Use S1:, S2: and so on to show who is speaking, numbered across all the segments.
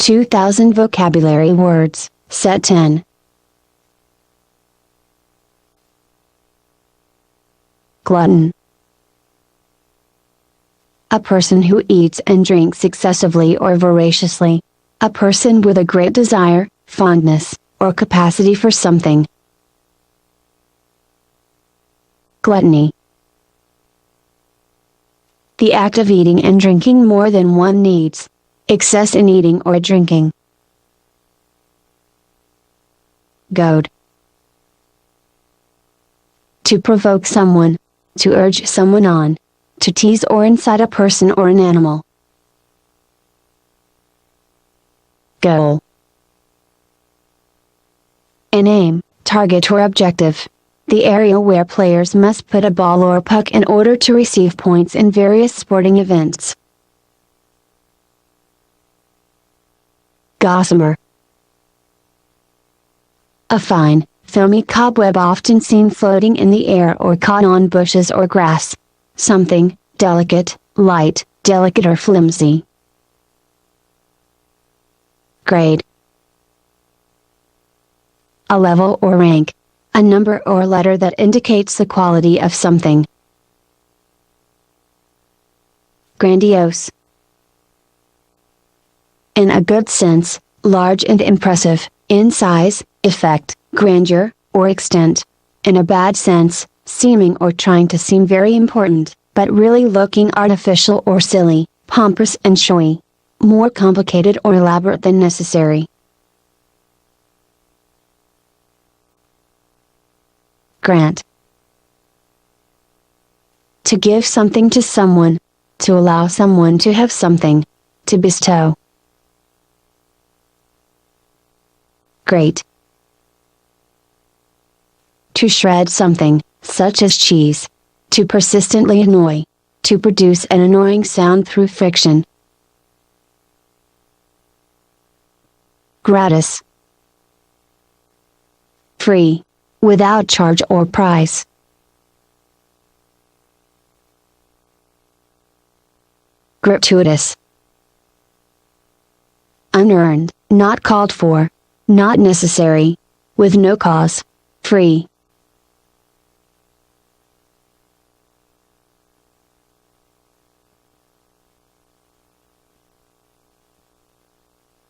S1: 2000 vocabulary words, set 10. Glutton. A person who eats and drinks excessively or voraciously. A person with a great desire, fondness, or capacity for something. Gluttony. The act of eating and drinking more than one needs. Excess in eating or drinking. Goad. To provoke someone. To urge someone on. To tease or incite a person or an animal. Goal. An aim, target or objective. The area where players must put a ball or puck in order to receive points in various sporting events. Gossamer. A fine, filmy cobweb often seen floating in the air or caught on bushes or grass. Something, delicate, light, delicate or flimsy. Grade. A level or rank. A number or letter that indicates the quality of something. Grandiose. In a good sense, large and impressive, in size, effect, grandeur, or extent. In a bad sense, seeming or trying to seem very important, but really looking artificial or silly, pompous and showy. More complicated or elaborate than necessary. Grant. To give something to someone. To allow someone to have something. To bestow. Grate. To shred something, such as cheese. To persistently annoy. To produce an annoying sound through friction. Gratis. Free. Without charge or price. Gratuitous. Unearned, not called for. Not necessary. With no cause. Free.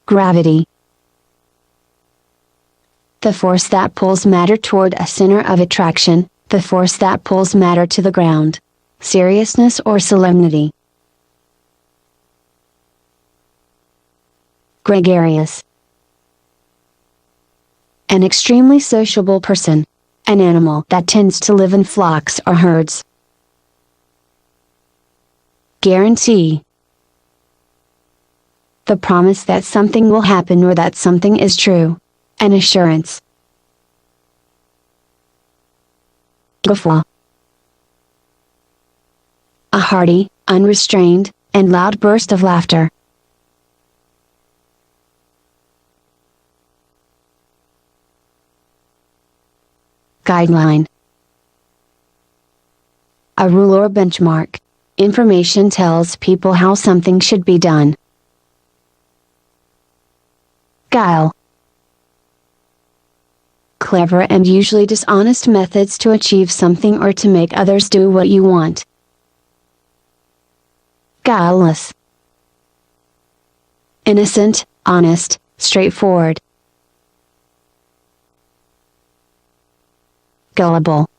S1: Gravity. The force that pulls matter toward a center of attraction, the force that pulls matter to the ground. Seriousness or solemnity. Gregarious. An extremely sociable person. An animal that tends to live in flocks or herds. Guarantee. The promise that something will happen or that something is true. An assurance. Guffaw. A hearty, unrestrained, and loud burst of laughter. Guideline. A rule or benchmark. Information tells people how something should be done. Guile. Clever and usually dishonest methods to achieve something or to make others do what you want. Guileless. Innocent, honest, straightforward. Gullible.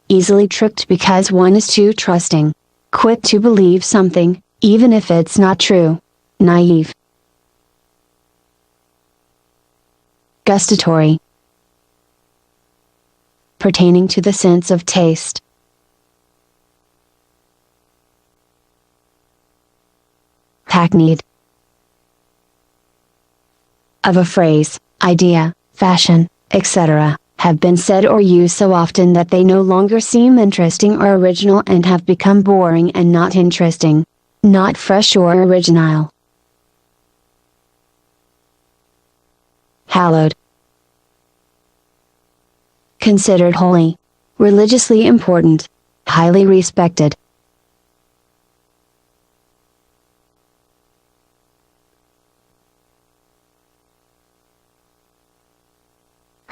S1: Easily tricked because one is too trusting. Quick to believe something, even if it's not true. Naive. Gustatory. Pertaining to the sense of taste. Hackneyed. Of a phrase, idea, fashion, etc., have been said or used so often that they no longer seem interesting or original and have become boring and not interesting. Not fresh or original. Hallowed. Considered holy. Religiously important. Highly respected.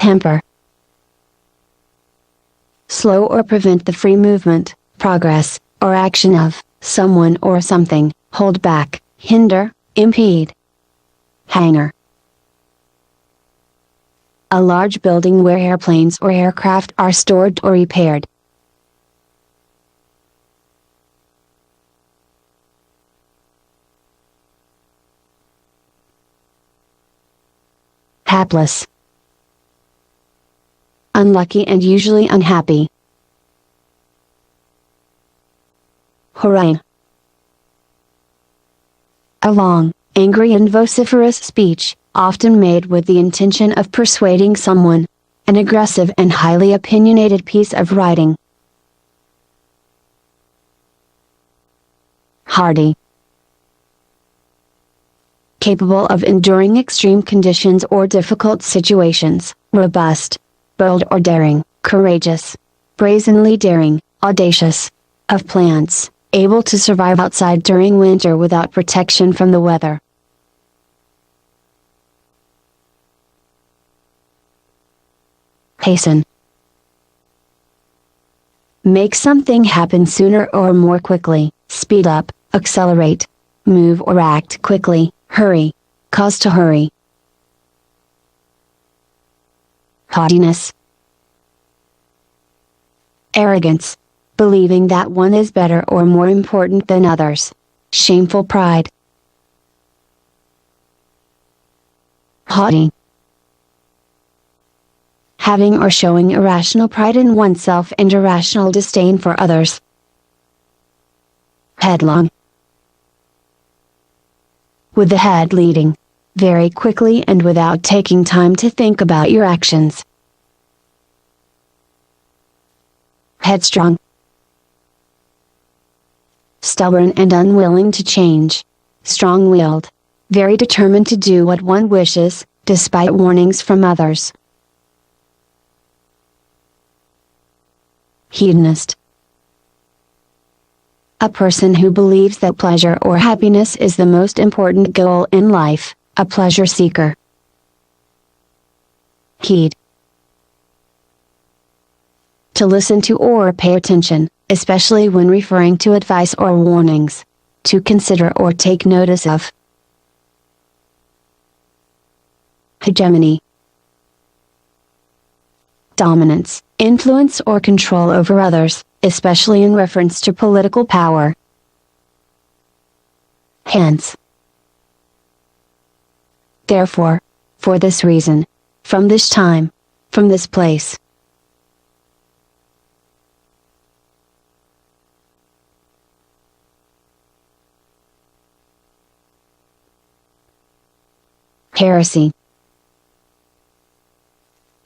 S1: hamper. Slow or prevent the free movement, progress, or action of someone or something, hold back, hinder, impede. Hangar. A large building where airplanes or aircraft are stored or repaired. Hapless. Unlucky and usually unhappy. Haughty. A long, angry and vociferous speech, often made with the intention of persuading someone. An aggressive and highly opinionated piece of writing. Haughty. Capable of enduring extreme conditions or difficult situations, robust, bold or daring, courageous, brazenly daring, audacious. Of plants, able to survive outside during winter without protection from the weather. Hasten. Make something happen sooner or more quickly, speed up, accelerate, move or act quickly, hurry, cause to hurry. Haughtiness. Arrogance. Believing that one is better or more important than others. Shameful pride. Haughty. Having or showing irrational pride in oneself and irrational disdain for others. Headlong. With the head leading, very quickly and without taking time to think about your actions. Headstrong. Stubborn and unwilling to change. Strong-willed. Very determined to do what one wishes, despite warnings from others. Hedonist. A person who believes that pleasure or happiness is the most important goal in life, a pleasure seeker. Heed. To listen to or pay attention, especially when referring to advice or warnings. To consider or take notice of. Hegemony. Dominance, influence or control over others, especially in reference to political power. Hence. Therefore. For this reason. From this time. From this place. Heresy.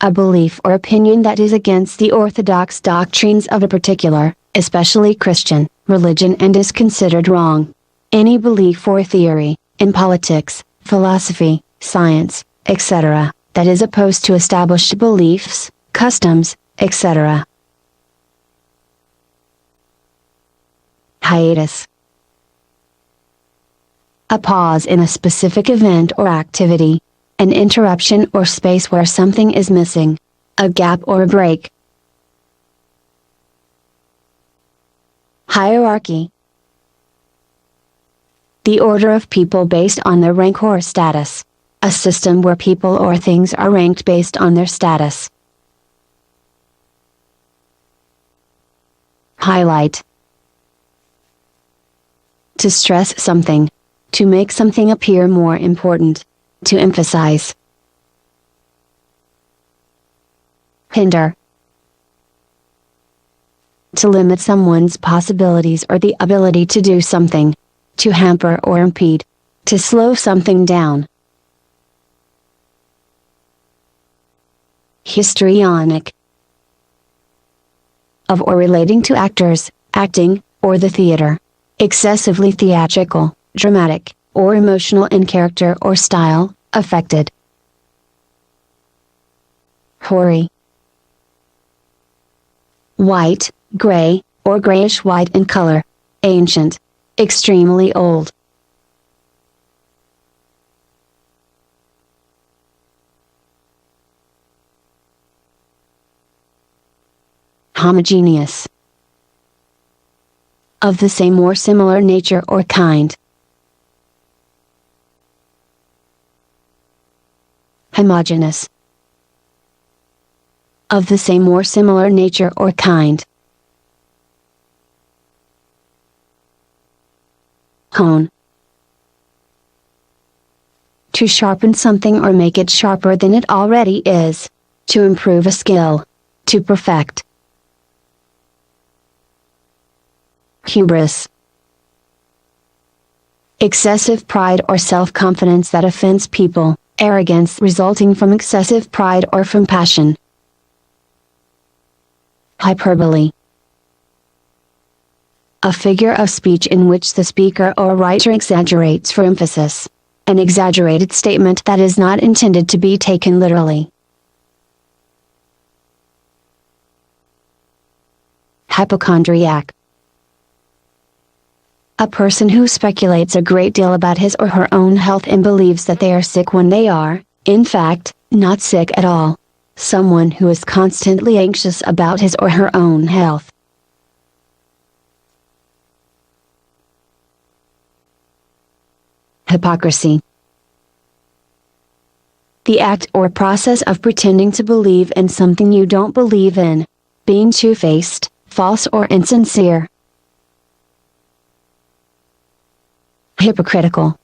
S1: A belief or opinion that is against the orthodox doctrines of a particular, especially Christian, religion and is considered wrong. Any belief or theory, in politics, philosophy, science, etc., that is opposed to established beliefs, customs, etc. Hiatus. A pause in a specific event or activity. An interruption or space where something is missing. A gap or a break. Hierarchy. The order of people based on their rank or status. A system where people or things are ranked based on their status. Highlight. To stress something. To make something appear more important. To emphasize. Hinder. To limit someone's possibilities or the ability to do something. To hamper or impede. To slow something down. Histrionic. Of or relating to actors, acting, or the theater. Excessively theatrical, dramatic, or emotional in character or style, affected. Hoary. White, gray, or grayish white in color. Ancient. Extremely old. homogeneous. Of the same or similar nature or kind. Homogeneous. Of the same or similar nature or kind. Hone. To sharpen something or make it sharper than it already is. To improve a skill. To perfect. Hubris. Excessive pride or self-confidence that offends people, arrogance resulting from excessive pride or from passion. Hyperbole. A figure of speech in which the speaker or writer exaggerates for emphasis. An exaggerated statement that is not intended to be taken literally. Hypochondriac. A person who speculates a great deal about his or her own health and believes that they are sick when they are, in fact, not sick at all. Someone who is constantly anxious about his or her own health. Hypocrisy. The act or process of pretending to believe in something you don't believe in. Being two-faced, false or insincere. Hypocritical.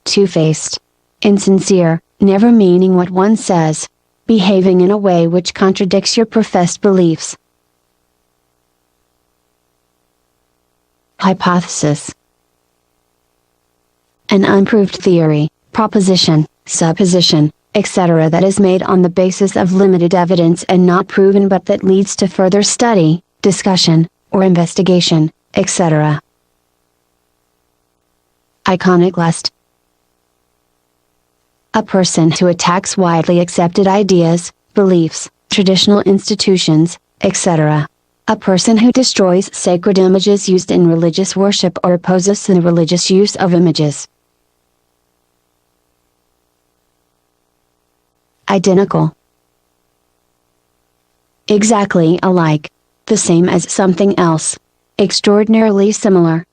S1: Two-faced. Insincere, never meaning what one says. Behaving in a way which contradicts your professed beliefs. Hypothesis. An unproved theory, proposition, supposition, etc. that is made on the basis of limited evidence and not proven but that leads to further study, discussion, or investigation, etc. Iconoclast. A person who attacks widely accepted ideas, beliefs, traditional institutions, etc. A person who destroys sacred images used in religious worship or opposes the religious use of images. Identical. Exactly alike. The same as something else. Extraordinarily similar.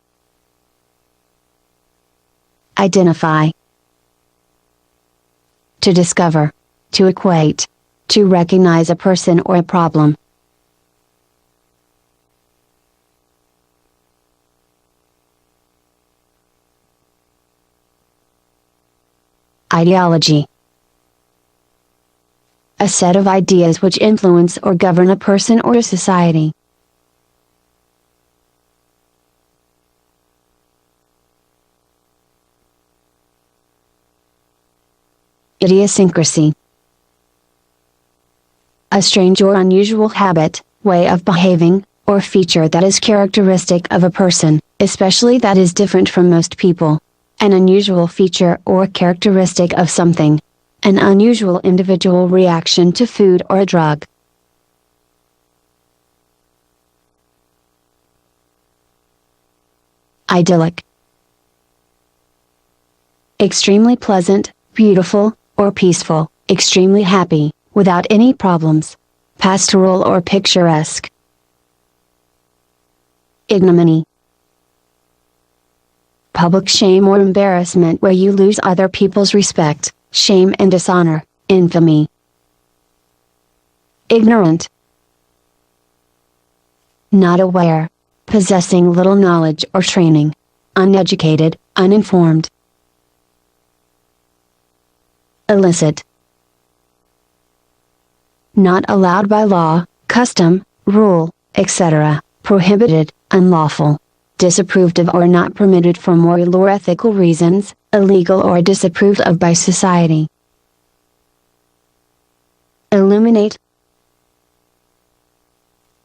S1: Identify. To discover. To equate. To recognize a person or a problem. Ideology. A set of ideas which influence or govern a person or a society. Idiosyncrasy. A strange or unusual habit, way of behaving, or feature that is characteristic of a person, especially that is different from most people. An unusual feature or characteristic of something. An unusual individual reaction to food or a drug. Idyllic. Extremely pleasant, beautiful, or peaceful, extremely happy, without any problems. Pastoral or picturesque. Ignominy. Public shame or embarrassment where you lose other people's respect. Shame and dishonor, infamy. Ignorant. Not aware. Possessing little knowledge or training. Uneducated, uninformed. Illicit. Not allowed by law, custom, rule, etc., prohibited, unlawful. Disapproved of or not permitted for moral or ethical reasons, illegal or disapproved of by society. Illuminate.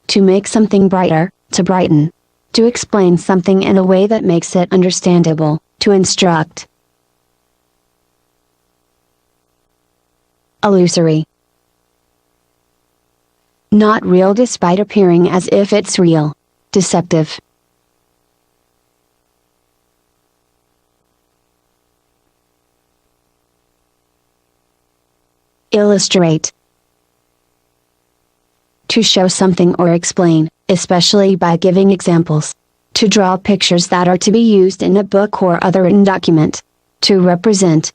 S1: To make something brighter, to brighten. To explain something in a way that makes it understandable, to instruct. Illusory. Not real despite appearing as if it's real. Deceptive. Illustrate. To show something or explain, especially by giving examples. To draw pictures that are to be used in a book or other written document. To represent.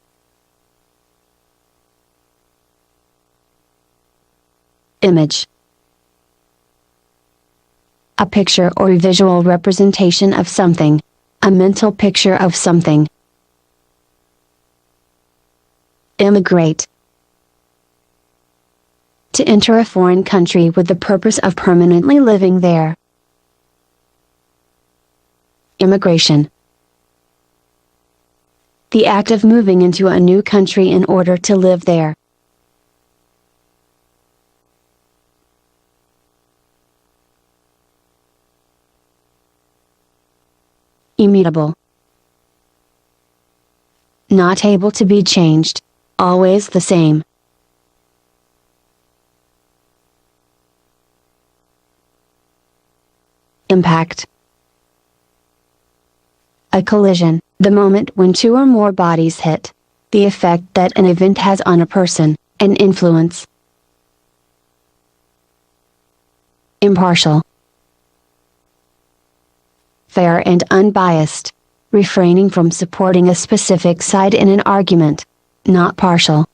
S1: Image. A picture or visual representation of something. A mental picture of something. Immigrate. To enter a foreign country with the purpose of permanently living there. Immigration. The act of moving into a new country in order to live there. Immutable. Not able to be changed. Always the same. Impact. A collision, the moment when two or more bodies hit. The effect that an event has on a person, an influence. Impartial. Fair and unbiased. Refraining from supporting a specific side in an argument. Not partial.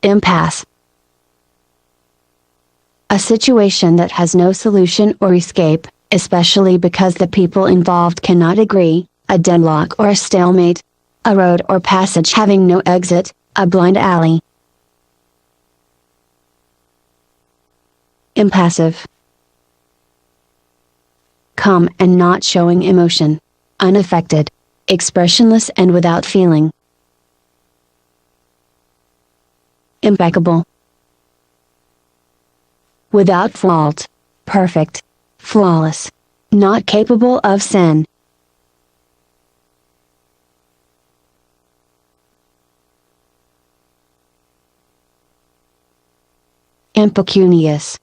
S1: Impasse. A situation that has no solution or escape, especially because the people involved cannot agree, a deadlock or a stalemate. A road or passage having no exit, a blind alley. Impassive. Calm and not showing emotion. Unaffected. Expressionless and without feeling. Impeccable. Without fault. Perfect. Flawless. Not capable of sin. Impecunious.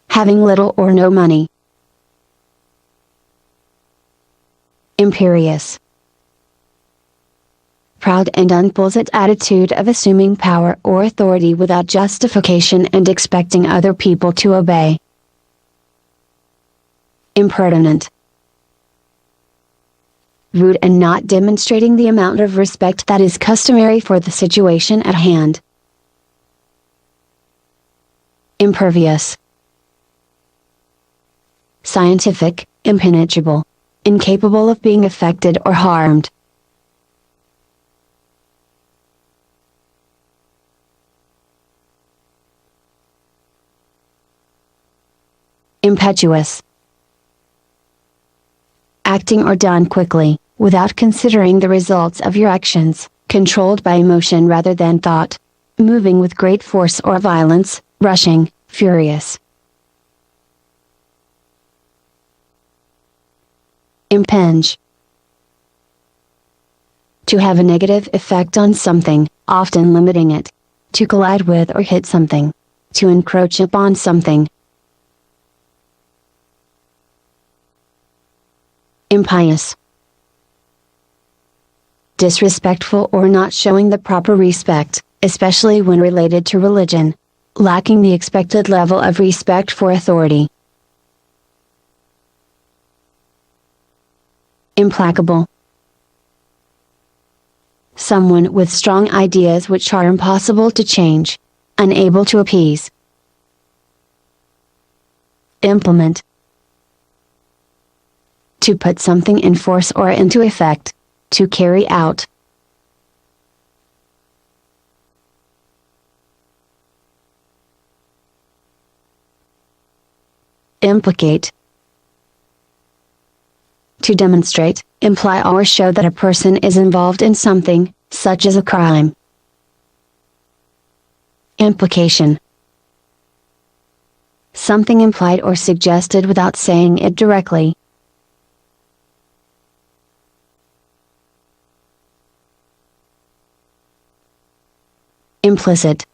S1: Having little or no money. Imperious. Proud and unpleasant attitude of assuming power or authority without justification and expecting other people to obey. Impertinent. Rude and not demonstrating the amount of respect that is customary for the situation at hand. Impervious. Scientific, impenetrable. Incapable of being affected or harmed. Impetuous. Acting or done quickly, without considering the results of your actions, controlled by emotion rather than thought. Moving with great force or violence, rushing, furious. Impinge. To have a negative effect on something, often limiting it. To collide with or hit something. To encroach upon something. Impious. Disrespectful or not showing the proper respect, especially when related to religion. Lacking the expected level of respect for authority. Implacable. Someone with strong ideas which are impossible to change. Unable to appease. Implement. To put something in force or into effect. To carry out. Implicate. To demonstrate, imply or show that a person is involved in something, such as a crime. Implication. Something implied or suggested without saying it directly. Implicit.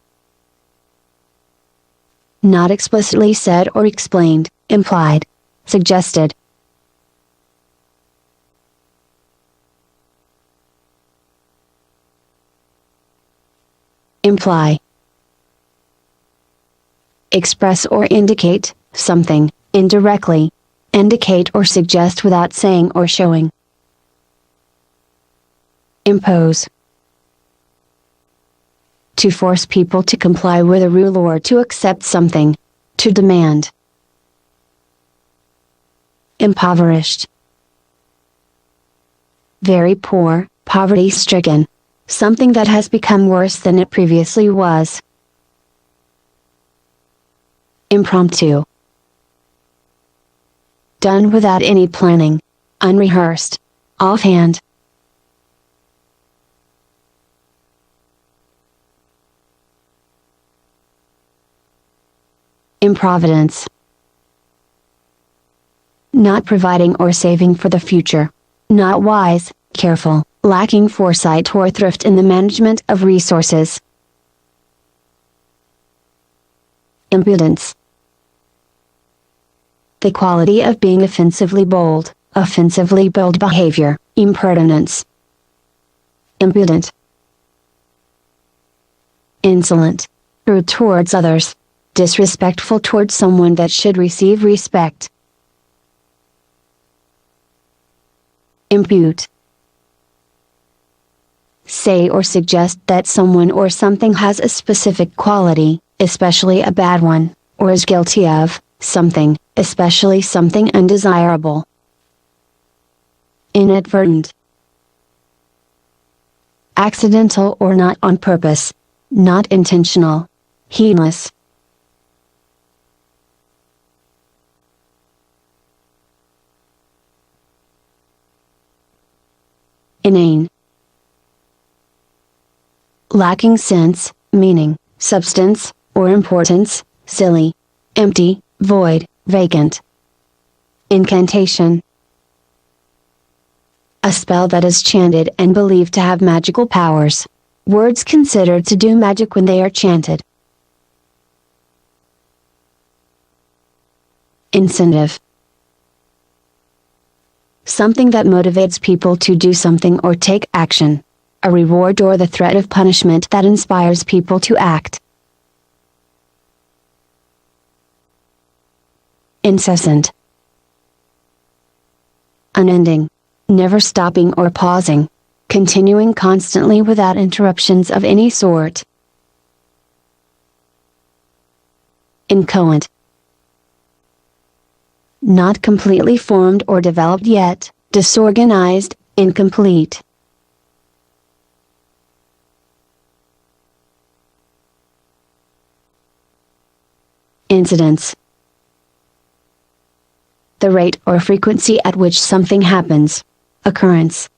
S1: Not explicitly said or explained, implied, suggested. Imply. express or indicate something, indirectly. Indicate or suggest without saying or showing. Impose. To force people to comply with a rule or to accept something. To demand. Impoverished. Very poor, poverty-stricken. Something that has become worse than it previously was. Impromptu. Done without any planning. Unrehearsed. Offhand. Improvidence. Not providing or saving for the future. Not wise, careful, lacking foresight or thrift in the management of resources. Impudence. The quality of being offensively bold behavior, impertinence. Impudent. Insolent. Rude towards others. Disrespectful towards someone that should receive respect. Impute. Say or suggest that someone or something has a specific quality, especially a bad one, or is guilty of something, especially something undesirable. Inadvertent. Accidental or not on purpose. Not intentional. Heedless. Inane. Lacking sense, meaning, substance, or importance, silly. Empty, void, vacant. Incantation. A spell that is chanted and believed to have magical powers. Words considered to do magic when they are chanted. Incentive. Something that motivates people to do something or take action. A reward or the threat of punishment that inspires people to act. Incessant. Unending. Never stopping or pausing. Continuing constantly without interruptions of any sort. Inchoate. Not completely formed or developed yet, disorganized, incomplete. Incidence. The rate or frequency at which something happens. Occurrence.